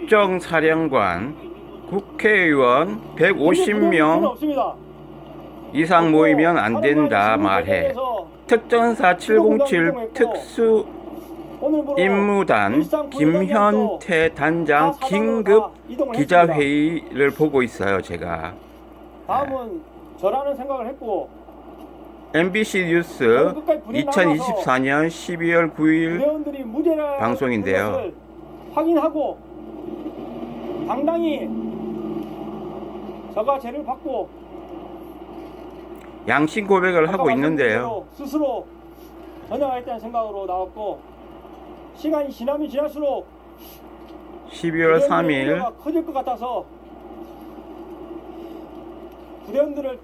특정사령관, 국회의원 150명 이상 모이면 안 된다 말해. 특전사 707 특수임무단 김현태 단장 긴급 기자회의를 보고 있어요, 제가. 다음은 저라는 생각을 했고, MBC 뉴스 2024년 12월 9일 방송인데요. 확인하고 당당히 저가 죄를 받고 양심 고백을 하고 있는데요. 스스로 전향하겠다는 생각으로 나왔고, 시간이 지나면 지날수록 12월 3일 커질 것 같아서 부대원들을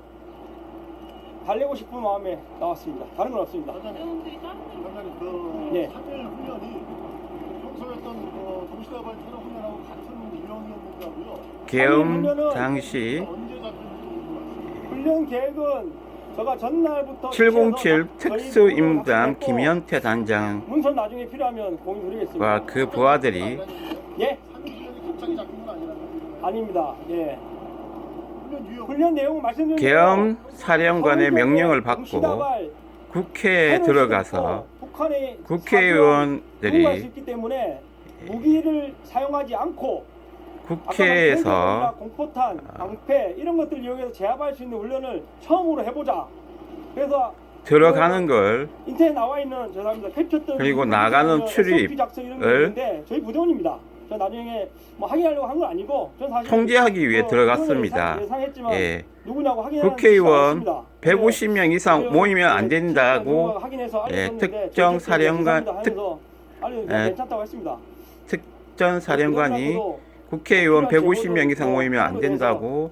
달래고 싶은 마음에 나왔습니다. 다른 건 없습니다. 단장님, 네. 3일 훈련이 평소에 했던 동시다발 체력 훈련하고 같은 유형이었는가고요. 계엄 당시 언제 잡힌 훈련 계획은 제가 전날부터 707 특수임무단 김현태 단장과 문서 나중에 필요하면 공유 드리겠습니다. 그 부하들이 예? 3일 훈련이 갑자기 잡힌 건 아니라는 거예요. 아닙니다. 예. 훈련 유형. 훈련 내용은 말씀드린 계엄 사령관의 명령을 받고 국회에 들어가서 국회의원들이 있기 때문에 무기를 사용하지 않고 국회에서 공포탄, 방패 이런 것들을 이용해서 제압할 수 있는 훈련을 처음으로 해보자. 그래서 들어가는 걸 인터넷 나와 있는 죄송합니다. 캡처던 그리고 나가는 출입을 저희 부대원입니다. 저 나중에 뭐 확인하려고 한 건 아니고 전 사실 통제하기 위해 들어갔습니다. 예상했지만 예. 누구냐고 확인하는 국회의원 시간이 없습니다. 150명 이상 모이면 안 된다고 확인해서 예, 알려줬는데 특정 저희 사령관 하면서 괜찮다고 했습니다. 특전 사령관이 국회의원 150명 이상 모이면 안 된다고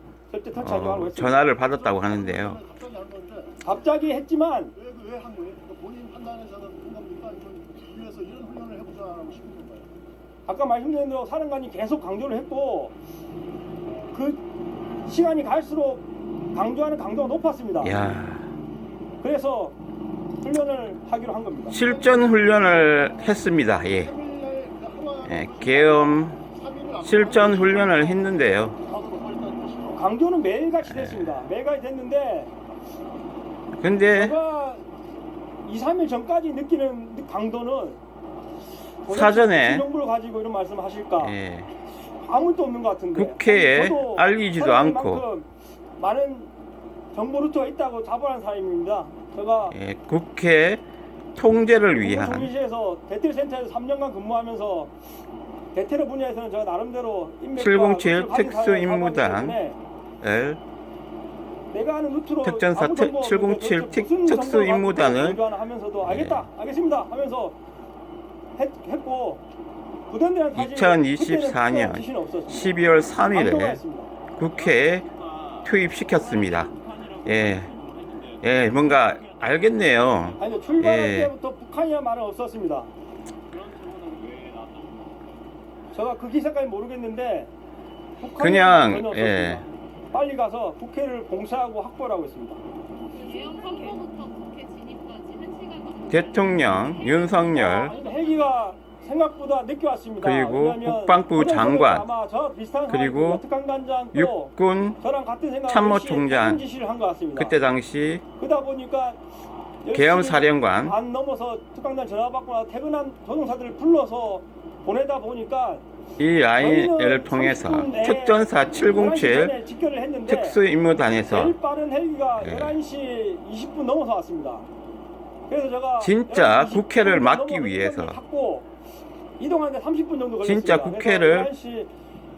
전화를 받았다고 하는데요. 갑자기 한 건데 갑자기 했지만 왜 한 거예요? 그러니까 본인 판단에서 한 겁니까? 아니면 위에서 이런 훈련을 해보자라고 싶은 건가요? 아까 말씀드린 대로 사령관이 계속 강조를 했고 그 시간이 갈수록 강조하는 강도가 높았습니다. 야, 그래서 훈련을 하기로 한 겁니다. 실전 훈련을 했습니다. 예. 예, 계엄 실전 훈련을 했는데요. 강조는 매일같이 됐습니다. 매일같이 됐는데 근데 제가 2, 3일 전까지 느끼는 강도는 사전에 정보를 가지고 이런 말씀을 하실까? 예, 아무것도 없는 것 같은데 국회에 저도 알리지도 않고 사람들만큼 많은 정보 루트가 있다고 자부하는 사람입니다. 제가 예, 국회 통제를 위한 통일시에서 대테러센터에서 3년간 근무하면서 대테러 분야에서는 제가 나름대로 707 특수임무단을 내가 아는 루트로 특전사 아무 정보 없는데 707 도대체 무슨 특수임무단을 정보가 하면서도 예. 알겠다 알겠습니다 하면서 했고 부대원들한테 2024년 12월 3일에 국회에 투입시켰습니다. 예, 예, 뭔가 알겠네요. 아니 출발할 예. 때부터 북한이란 말은 없었습니다. 제가 그 기사까지 모르겠는데 그냥, 전혀 없었습니다. 예. 빨리 가서 국회를 공사하고 확보하고 있습니다. 예언 선포부터 국회 진입까지 1시간 대통령 윤석열 헬기가 생각보다 늦게 왔습니다. 그리고 왜냐하면 국방부 장관 아마 저 비슷한 그리고 특강단장 또 육군 저랑 같은 생각 참모총장 지시를 한 것 같습니다. 그때 당시 그러다 보니까 계엄 사령관 안 넘어서 특강단 전화 받거나 퇴근한 조종사들을 불러서 보내다 보니까 이 라인을 통해서 특전사 707 특수임무단에서 제일 빠른 헬기가 예. 11시 20분 넘어서 왔습니다. 그래서 제가 진짜 11시 국회를 20분 막기 넘어서 위해서 탔고 이동하는데 30분 정도 걸렸습니다. 진짜 국회를 11시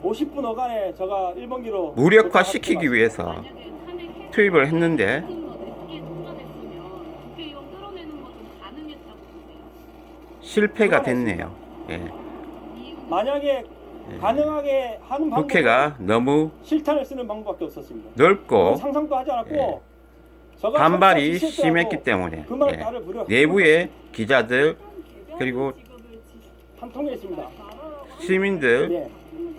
50분 어간에 제가 1번기로 무력화시키기 위해서 투입을 했는데 실패가 됐네요. 예. 만약에 가능하게 하는 방법은 국회가 너무 실탄을 쓰는 방법밖에 없었습니다. 넓고 상상도 하지 않았고 예. 저가 반발이 설사 지시했더라도 심했기 때문에 그 말 예. 따를 부려 내부의 기자들 그리고 한 통에 있습니다. 시민들 예.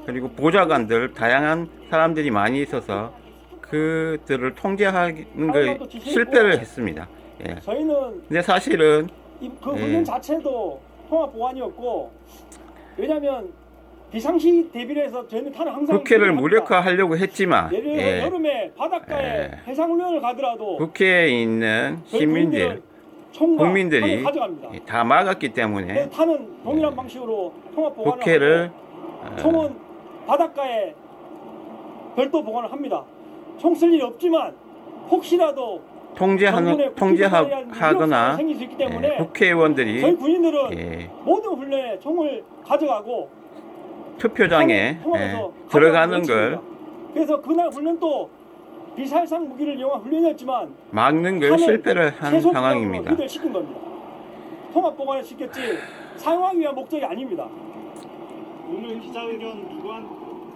그리고 보좌관들 다양한 사람들이 많이 있어서 그들을 통제하는 걸 실패를 했습니다. 예. 저희는 근데 사실은 그 예. 훈련 자체도 통합 보관이었고, 왜냐하면 비상시 대비를 해서 저희는 탄을 항상 국회를 합니다. 무력화하려고 했지만 예를 들어 예, 여름에 바닷가에 예. 해상훈련을 가더라도 국회에 있는 저희 시민들, 총과 국민들이 탄을 가져갑니다. 다 막았기 때문에 그래서 탄은 동일한 방식으로 통합 보관을 국회를 하고 총은 바닷가에 별도 보관을 합니다. 총 쓸 일이 없지만 혹시라도 통제하거나 생길 수 있기 때문에 국회의원들이 저희 군인들은 예, 모든 훈련에 총을 가져가고 투표장에 통합해서 들어가는 가져가는 걸 것입니다. 그래서 그날 훈련도 비살상 무기를 이용한 훈련이었지만 막는 걸 탄을 실패를 한 최소 상황입니다. 기간으로 시킨 겁니다. 통합 보관을 시켰지 사용하기 위한 목적이 아닙니다. 오늘 기자회견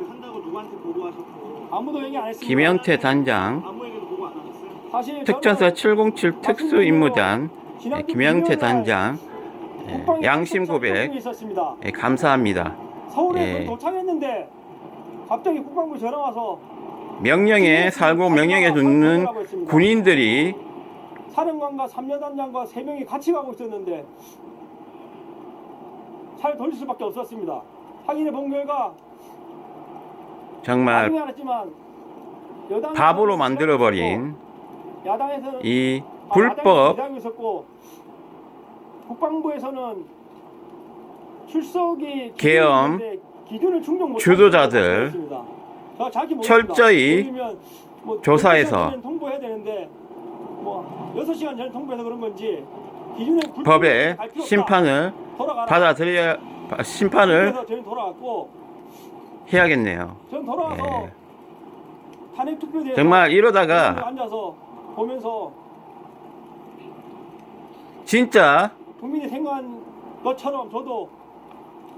한다고 누구한테 보고하셨고 아무도 얘기 안 했습니다. 김영태 단장, 아무에게도 보고 안 하셨어요? 사실 특전사 707 특수임무단 지난주 김영태 금요일 날 단장 국방위 양심 고백 특전사 있었습니다. 감사합니다. 서울에 예. 거의 도착했는데 갑자기 국방부 전화 와서 명령에 살고 명령에 듣는 군인들이 사령관과 3여단장과 3명이 같이 가고 있었는데 차를 돌릴 수밖에 없었습니다. 확인해 본 결과 정말 나중에 알았지만 여당에서는 바보로 만들어버린 야당에서는 이 야당에서는 불법 기다리고 있었고 국방부에서는 출석이 계엄 기준을 충족 못한 주도자들 것입니다. 정확히 철저히 모르겠습니다. 뭐 조사해서 12시간 전에 통보해야 되는데 뭐 6시간 전에 통보해서 그런 건지 기준을 법의 갈 필요 없다. 심판을 돌아가라. 받아들여야 심판을 그래서 저는 돌아갔고 해야겠네요. 저는 돌아가서 예. 탄핵 투표에 대해서 정말 이러다가 앉아서 보면서 진짜 국민이 생각한 것처럼 저도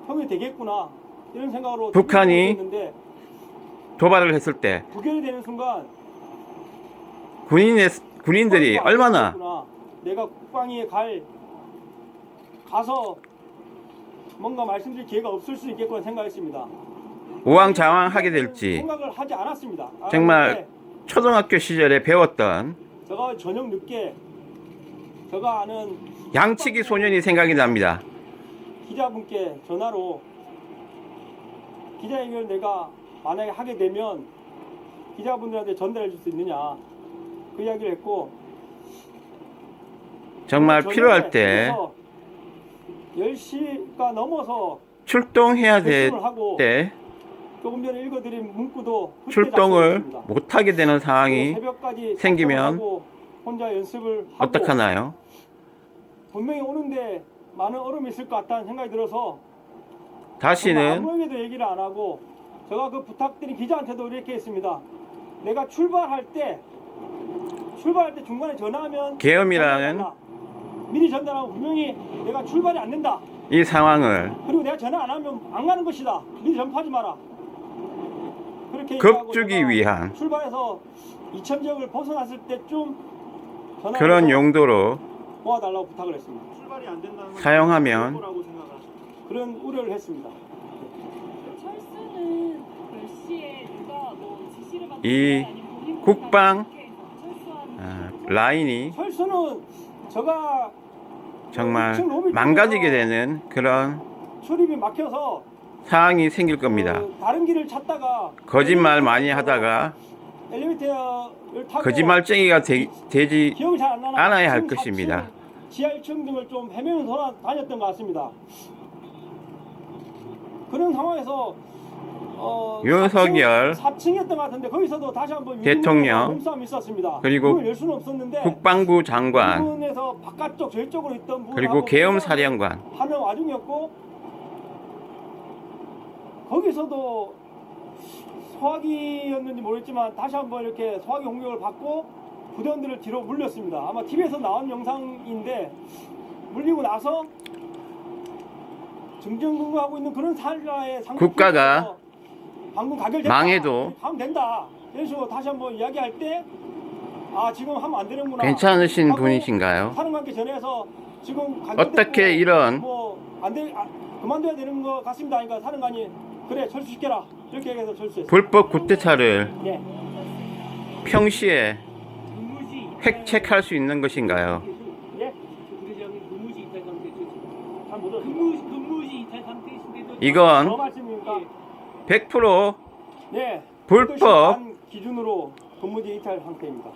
형이 되겠구나 이런 생각으로 북한이 했는데 도발을 했을 때 부결이 되는 순간 군인들이 얼마나 내가 국방위에 가서 뭔가 말씀드릴 기회가 없을 수 있겠구나 생각했습니다. 우왕좌왕하게 될지 생각을 하지 않았습니다. 정말 초등학교 시절에 배웠던 제가 저녁 늦게 제가 아는 양치기 소년이 생각이 납니다. 기자분께 전화로 기자회견을 내가 만약에 하게 되면 기자분들한테 전달해 줄 수 있느냐 그 이야기를 했고 정말 필요할 때 10시가 넘어서 출동해야 될 결심을 하고 때 조금 전에 읽어드린 문구도 그때 출동을 작성했습니다. 못하게 되는 상황이 새벽까지 생기면 작성하고 혼자 연습을 하고 어떡하나요? 분명히 오는데 많은 얼음이 있을 것 같다는 생각이 들어서 다시는 아무에게도 얘기를 안 하고 제가 그 부탁드린 기자한테도 이렇게 했습니다. 내가 출발할 때 중간에 전화하면 계엄이라는 미리 전달하고 분명히 내가 출발이 안 된다. 이 상황을 그리고 내가 전화 안 하면 안 가는 것이다. 미리 전파하지 마라. 그렇게 겁주기 얘기하고 위한 출발해서 이천 지역을 벗어났을 때쯤 전화해서 그런 용도로 모아달라고 부탁을 했습니다. 출발이 안 된다는 건 사용하면 거라고 생각하십니까? 그런 우려를 했습니다. 철수는 몇 시에 누가 뭐 지시를 받는 이 거예요? 아니면 본인 국방 철수하는 라인이 철수는 제가 정말 지금 로비 망가지게 쪽에서 되는 그런 출입이 막혀서 상황이 생길 겁니다. 다른 길을 찾다가 거짓말 많이 하다가 엘리베이터를 타고 거짓말쟁이가 되지 기억이 잘 안 나나 않아야 할 1층, 것입니다. 4층, 지하 1층 등을 좀 헤매면서 돌아다녔던 것 같습니다. 그런 상황에서 윤석열 4층이었던 것 같은데 거기서도 다시 한번 대통령, 몸싸움이 있었습니다. 그리고 문을 열 수는 없었는데 국방부 장관 부분에서 바깥쪽 저쪽으로 있던 분하고 그리고 계엄 사령관 하는 와중이었고 거기서도 소화기였는지 모르겠지만 다시 한번 이렇게 소화기 공격을 받고 부대원들을 뒤로 물렸습니다. 아마 TV에서 나온 영상인데 물리고 나서 정정근거하고 있는 그런 사회의 국가가 방금 가결됐다. 망해도 하면 된다. 이런 식으로 다시 한번 이야기할 때 아 지금 하면 안 되는구나. 괜찮으신 하고 분이신가요? 사령관께 전해서 지금 어떻게 이런 그만둬야 되는 것 같습니다. 그러니까 사령관이 그래 철수시켜라 이렇게 얘기해서 철수했어요. 불법 구태타를 네. 평시에 획책할 수 있는 것인가요? 예? 부대장이 근무지 있다고 하는데 잘못 들었습니다. 근무시 이탈 상태이신데도 이건 저 말씀입니까? 100% 네. 불법 기준으로 근무지 이탈 상태입니다.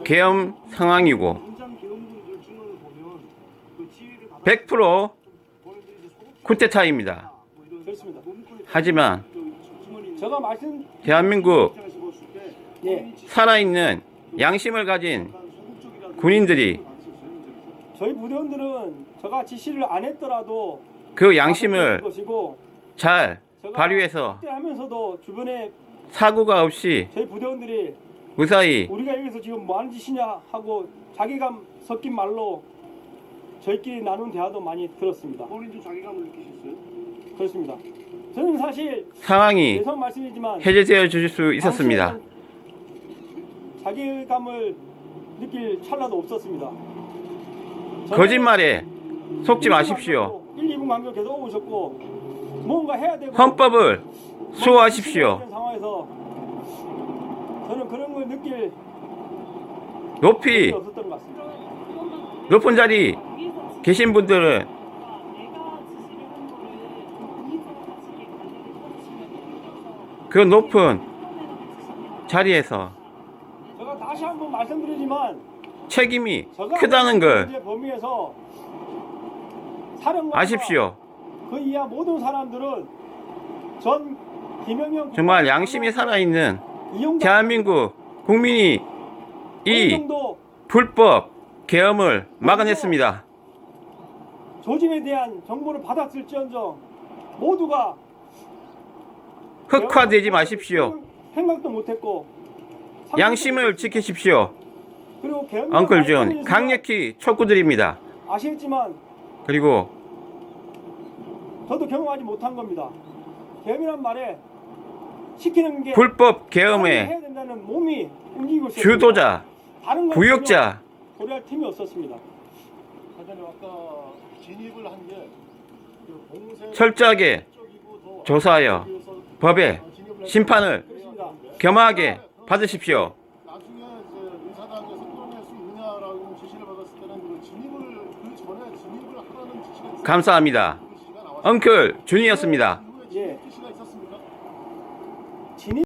계엄 상황이고 당장 계엄군들 증언을 보면 그 지휘를 받아 100% 본인들이 이제 소극적이다, 쿠데타입니다. 뭐 이런 그렇습니다. 몸풀이 하지만 주머니 제가 말씀 대한민국 입장에서 봤을 때 예. 살아있는 양심을 가진 약간 소극적이라든지 군인들이 그런 거 많았었어요, 저희 부대원들은 제가 지시를 안 했더라도 그 양심을 것이고 잘 제가 발휘해서 하면서도 주변에 사고가 없이 저희 부대원들이 무사히 우리가 여기서 지금 뭐 하는 짓이냐 하고 자괴감 섞인 말로 저희끼리 나눈 대화도 많이 들었습니다. 본인도 자괴감을 느끼셨어요? 그렇습니다. 저는 사실 상황이 예상 말씀이지만 해제되어 줄 수 있었습니다. 당시에는 자괴감을 느낄 찰나도 없었습니다. 저는 거짓말에 속지 마십시오. 1, 2분 간격 계속 오셨고 뭔가 해야 되고 헌법을 수호하십시오. 이런 상황에서 저는 그런 걸 느낄 높이 게 없었던 것 같습니다. 높은 자리 계신 분들은 내가 지시를 한 거를 본인처럼 하시게 관리를 해주시면 그 높은 자리에서 제가 다시 한번 말씀드리지만 책임이 제가 크다는 걸 문제 범위에서 사령관과 아십시오. 그 이하 모든 사람들은 전 김영현 정말 양심이 살아있는 이용당 대한민국 국민이 이 정도 불법 계엄을 막아냈습니다. 조짐에 대한 정보를 받았을지언정 모두가 흑화되지 마십시오. 생각도 못했고 양심을 지키십시오. 그리고 계엄 엉클 존 강력히 촉구드립니다. 아시겠지만 그리고 저도 경험하지 못한 겁니다. 계엄이란 말에 시키는 게 불법 계엄의 해야 된다는 몸이 움직이고 있었습니다. 주도자, 다른 건 부역자, 전혀 고려할 틈이 없었습니다. 사장님 아까 진입을 한게 그 공세 철저하게 쪽이고 더 조사하여 법의 심판을 그렇습니다. 겸하게 받으십시오. 나중에 이제 의사당에서 끌어낼 수 있느냐라고 지시를 받았을 때는 그 진입을 그 전에 진입을 하라는 지시가 있었어요. 감사합니다. 그 지시가 나왔어요. 엉클 준이었습니다.